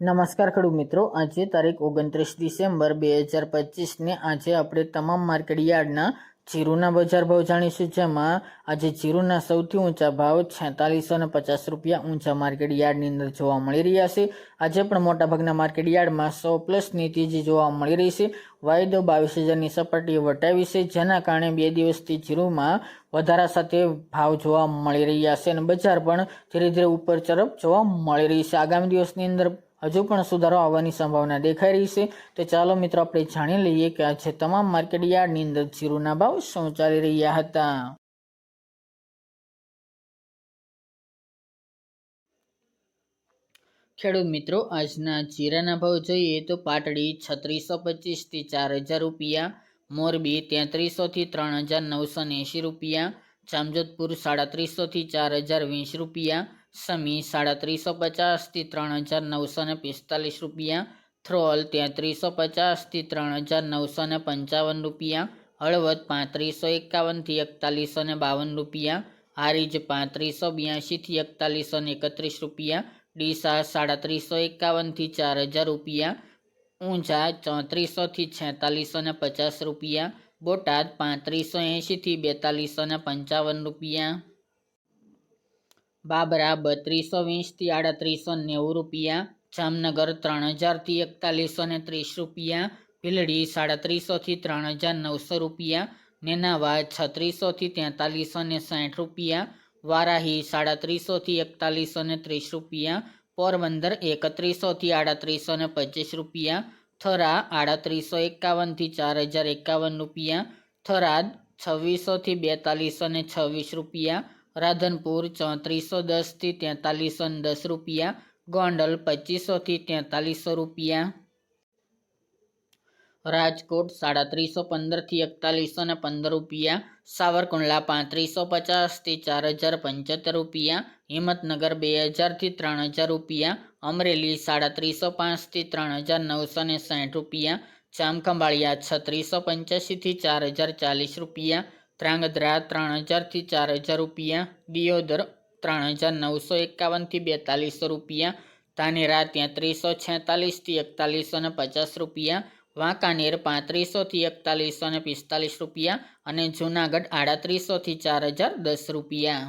નમસ્કાર ખેડૂત મિત્રો, આજે તારીખ 29 ડિસેમ્બર 2025 ને આજે આપણે તમામ માર્કેટ યાર્ડના જીરુના બજાર ભાવ જાણીશું, જેમાં આજે જીરુના સૌથી ઊંચા ભાવ 4650 રૂપિયા ઊંચા માર્કેટ યાર્ડની અંદર જોવા મળી રહ્યા છે। આજે પણ મોટાભાગના માર્કેટ યાર્ડમાં 100+ તેજી જોવા મળી રહી છે। વાયદો 22,000ની સપાટીએ વટાવી છે, જેના કારણે 2 દિવસથી જીરુમાં વધારા સાથે ભાવ જોવા મળી રહ્યા છે અને બજાર પણ ધીરે ધીરે ઉપર તરફ જોવા મળી રહી છે। આગામી દિવસની અંદર હજુ પણ સુધારો આવવાની સંભાવના દેખાઈ રહી છે। તો ચાલો મિત્રો, આપણે જાણી લઈએ કે આજે તમામ માર્કેટ યાર્ડની અંદર જીરુના ભાવ શું ચાલી રહ્યા હતા। ખેડૂત મિત્રો, આજના જીરાના ભાવ જોઈએ તો પાટડી 3625 થી 4000 રૂપિયા, મોરબી 3300 થી 3980 રૂપિયા, જામજોધપુર 350 થી 4020 રૂપિયા, સમી 350 થી 3945 રૂપિયા, થ્રોલ 3350 થી 3955 રૂપિયા, હળવદ 3551 થી 4152 રૂપિયા, હારીજ 3582 થી 4131 રૂપિયા, ડીસા 351 થી 4000 રૂપિયા, ઊંઝા 3400 થી 4650 રૂપિયા, બોટાદ 3580 થી 4255 રૂપિયા, બાબરા 3220 થી 3890 રૂપિયા, જામનગર 3000 થી 4130 રૂપિયા, ભીલડી 350 થી 3900 રૂપિયા, નેનાવા 3600 થી 4360 રૂપિયા, વારાહી 350 થી 4130 રૂપિયા, પોરબંદર 3100 થી 3825 રૂપિયા, થરા 3851 થી 4051 રૂપિયા, થરાદ 2600 થી 4226 રૂપિયા, રાધનપુર 3410 થી 4310 રૂપિયા, ગોંડલ 2500 થી 4300 રૂપિયા, રાજકોટ 315 થી 4115 રૂપિયા, સાવરકુંડલા 3550 થી 4075 રૂપિયા, હિંમતનગર 2000 થી 3000 રૂપિયા, અમરેલી 305 થી 3960 રૂપિયા, જામખંભાળિયા 3685 થી 4040 રૂપિયા, ધ્રાંગધ્રા 3000 થી 4000 રૂપિયા, દિયોદર 3951 થી 4200 રૂપિયા, ધાનેરા 3346 થી 4150 રૂપિયા, વાંકાનેર 3500 થી 4145 રૂપિયા અને જૂનાગઢ 3800 થી 4010 રૂપિયા।